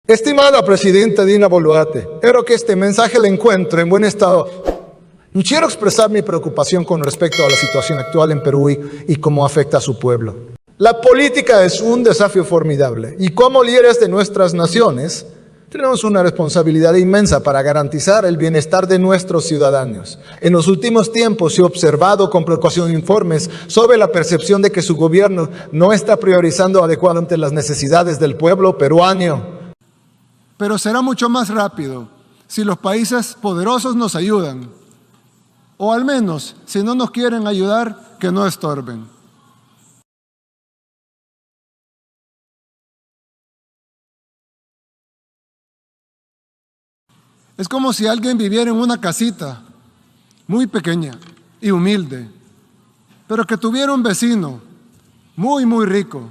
Estimada Presidenta Dina Boluarte, espero que este mensaje lo encuentre en buen estado. Quiero expresar mi preocupación con respecto a la situación actual en Perú y cómo afecta a su pueblo. La política es un desafío formidable y como líderes de nuestras naciones tenemos una responsabilidad inmensa para garantizar el bienestar de nuestros ciudadanos. En los últimos tiempos se ha observado con preocupación informes sobre la percepción de que su gobierno no está priorizando adecuadamente las necesidades del pueblo peruano. Pero será mucho más rápido si los países poderosos nos ayudan, o al menos, si no nos quieren ayudar, que no estorben. Es como si alguien viviera en una casita muy pequeña y humilde, pero que tuviera un vecino muy rico,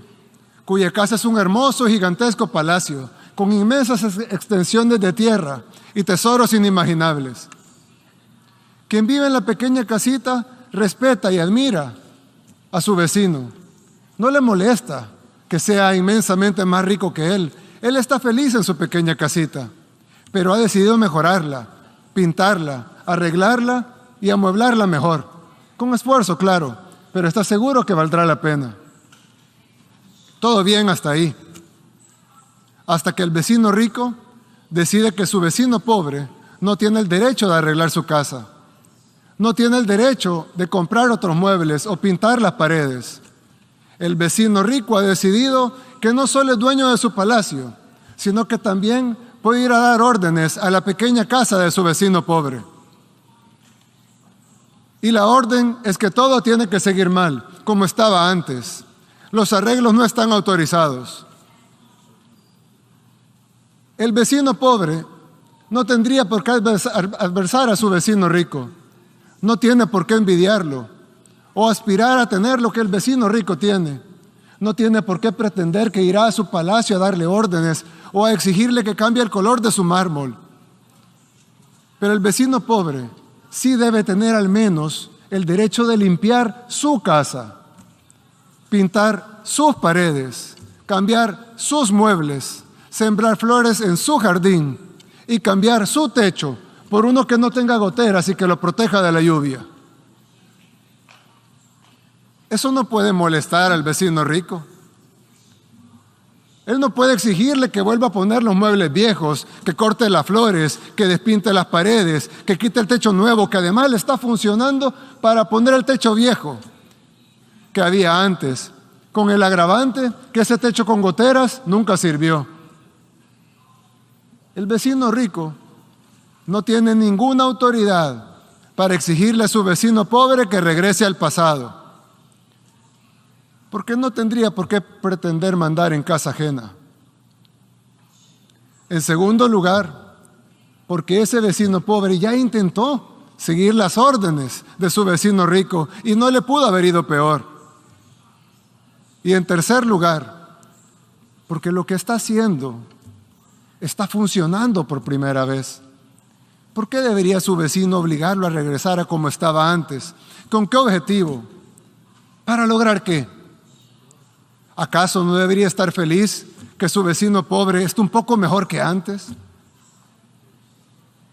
cuya casa es un hermoso, gigantesco palacio, con inmensas extensiones de tierra y tesoros inimaginables. Quien vive en la pequeña casita respeta y admira a su vecino. No le molesta que sea inmensamente más rico que él. Él está feliz en su pequeña casita, pero ha decidido mejorarla, pintarla, arreglarla y amueblarla mejor. Con esfuerzo, claro, pero está seguro que valdrá la pena. Todo bien hasta ahí. Hasta que el vecino rico decide que su vecino pobre no tiene el derecho de arreglar su casa, no tiene el derecho de comprar otros muebles o pintar las paredes. El vecino rico ha decidido que no solo es dueño de su palacio, sino que también puede ir a dar órdenes a la pequeña casa de su vecino pobre. Y la orden es que todo tiene que seguir mal, como estaba antes. Los arreglos no están autorizados. El vecino pobre no tendría por qué adversar a su vecino rico. No tiene por qué envidiarlo o aspirar a tener lo que el vecino rico tiene. No tiene por qué pretender que irá a su palacio a darle órdenes o a exigirle que cambie el color de su mármol. Pero el vecino pobre sí debe tener al menos el derecho de limpiar su casa, pintar sus paredes, cambiar sus muebles, sembrar flores en su jardín y cambiar su techo por uno que no tenga goteras y que lo proteja de la lluvia. Eso no puede molestar al vecino rico. Él no puede exigirle que vuelva a poner los muebles viejos, que corte las flores, que despinte las paredes, que quite el techo nuevo, que además le está funcionando para poner el techo viejo que había antes, con el agravante que ese techo con goteras nunca sirvió. El vecino rico no tiene ninguna autoridad para exigirle a su vecino pobre que regrese al pasado, porque no tendría por qué pretender mandar en casa ajena. En segundo lugar, porque ese vecino pobre ya intentó seguir las órdenes de su vecino rico y no le pudo haber ido peor. Y en tercer lugar, porque lo que está haciendo está funcionando por primera vez. ¿Por qué debería su vecino obligarlo a regresar a como estaba antes? ¿Con qué objetivo? ¿Para lograr qué? ¿Acaso no debería estar feliz que su vecino pobre esté un poco mejor que antes?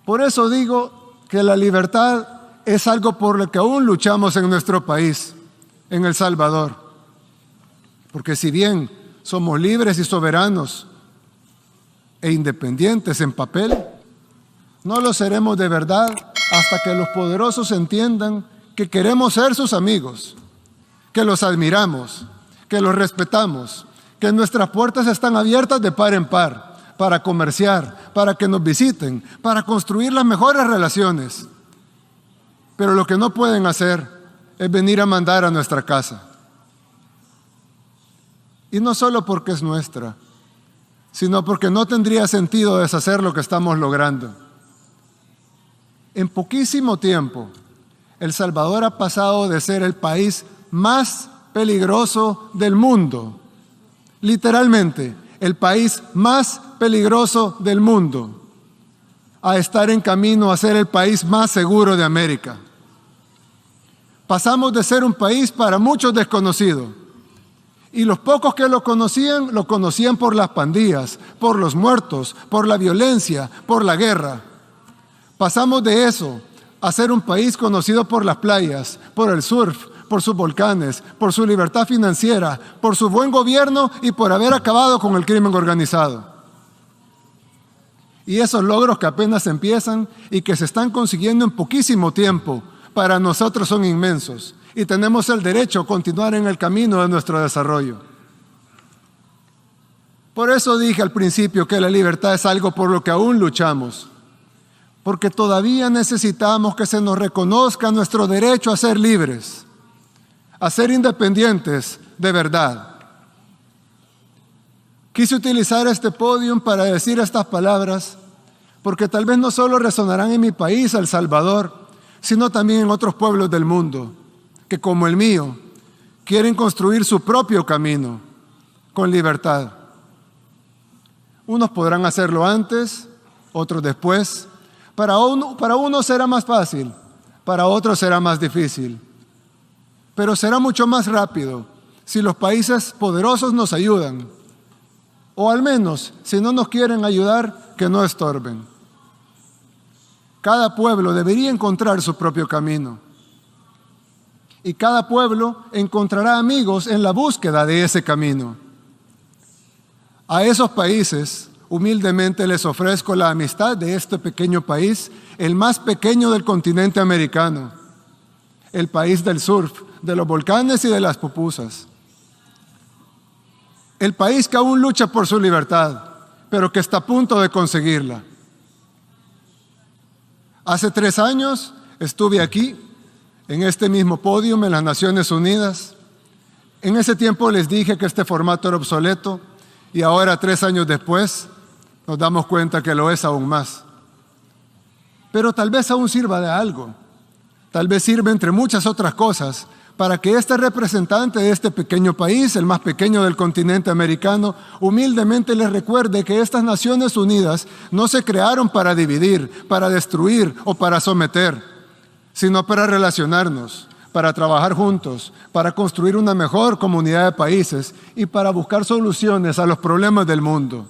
Por eso digo que la libertad es algo por lo que aún luchamos en nuestro país, en El Salvador. Porque si bien somos libres y soberanos e independientes en papel, no lo seremos de verdad hasta que los poderosos entiendan que queremos ser sus amigos, que los admiramos, que los respetamos, que nuestras puertas están abiertas de par en par para comerciar, para que nos visiten, para construir las mejores relaciones. Pero lo que no pueden hacer es venir a mandar a nuestra casa. Y no solo porque es nuestra, sino porque no tendría sentido deshacer lo que estamos logrando. En poquísimo tiempo, El Salvador ha pasado de ser el país más peligroso del mundo, literalmente, el país más peligroso del mundo, a estar en camino a ser el país más seguro de América. Pasamos de ser un país para muchos desconocido Y los pocos que lo conocían por las pandillas, por los muertos, por la violencia, por la guerra. Pasamos de eso a ser un país conocido por las playas, por el surf, por sus volcanes, por su libertad financiera, por su buen gobierno y por haber acabado con el crimen organizado. Y esos logros que apenas empiezan y que se están consiguiendo en poquísimo tiempo, para nosotros son inmensos. Y tenemos el derecho a continuar en el camino de nuestro desarrollo. Por eso dije al principio que la libertad es algo por lo que aún luchamos, porque todavía necesitamos que se nos reconozca nuestro derecho a ser libres, a ser independientes de verdad. Quise utilizar este podio para decir estas palabras, porque tal vez no solo resonarán en mi país, El Salvador, sino también en otros pueblos del mundo, que como el mío, quieren construir su propio camino con libertad. Unos podrán hacerlo antes, otros después. Para uno será más fácil, para otros será más difícil. Pero será mucho más rápido si los países poderosos nos ayudan. O al menos, si no nos quieren ayudar, que no estorben. Cada pueblo debería encontrar su propio camino. Y cada pueblo encontrará amigos en la búsqueda de ese camino. A esos países, humildemente les ofrezco la amistad de este pequeño país, el más pequeño del continente americano, el país del surf, de los volcanes y de las pupusas. El país que aún lucha por su libertad, pero que está a punto de conseguirla. Hace 3 años estuve aquí, en este mismo podio en las Naciones Unidas. En ese tiempo les dije que este formato era obsoleto y ahora 3 años después nos damos cuenta que lo es aún más. Pero tal vez aún sirva de algo. Tal vez sirve entre muchas otras cosas para que este representante de este pequeño país, el más pequeño del continente americano, humildemente les recuerde que estas Naciones Unidas no se crearon para dividir, para destruir o para someter, sino para relacionarnos, para trabajar juntos, para construir una mejor comunidad de países y para buscar soluciones a los problemas del mundo.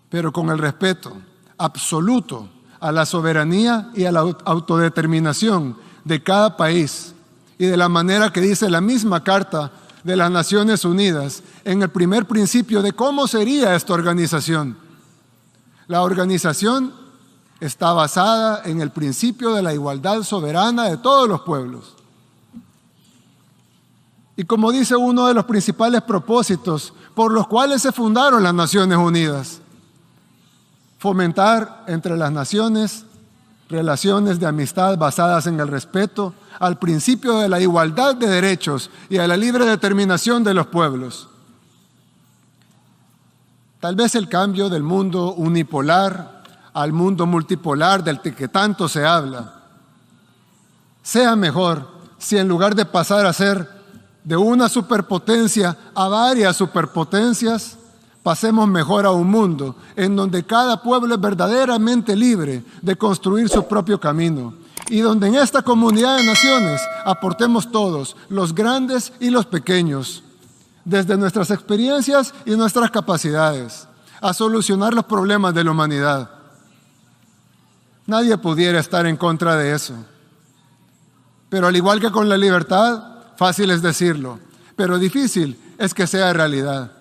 Pero con el respeto absoluto a la soberanía y a la autodeterminación de cada país y de la manera que dice la misma Carta de las Naciones Unidas en el primer principio de cómo sería esta organización. La organización está basada en el principio de la igualdad soberana de todos los pueblos. Y como dice uno de los principales propósitos por los cuales se fundaron las Naciones Unidas, fomentar entre las naciones relaciones de amistad basadas en el respeto al principio de la igualdad de derechos y a la libre determinación de los pueblos. Tal vez el cambio del mundo unipolar al mundo multipolar del que tanto se habla sea mejor si en lugar de pasar a ser de una superpotencia a varias superpotencias, pasemos mejor a un mundo en donde cada pueblo es verdaderamente libre de construir su propio camino y donde en esta comunidad de naciones aportemos todos, los grandes y los pequeños, desde nuestras experiencias y nuestras capacidades, a solucionar los problemas de la humanidad. Nadie pudiera estar en contra de eso. Pero al igual que con la libertad, fácil es decirlo, pero difícil es que sea realidad.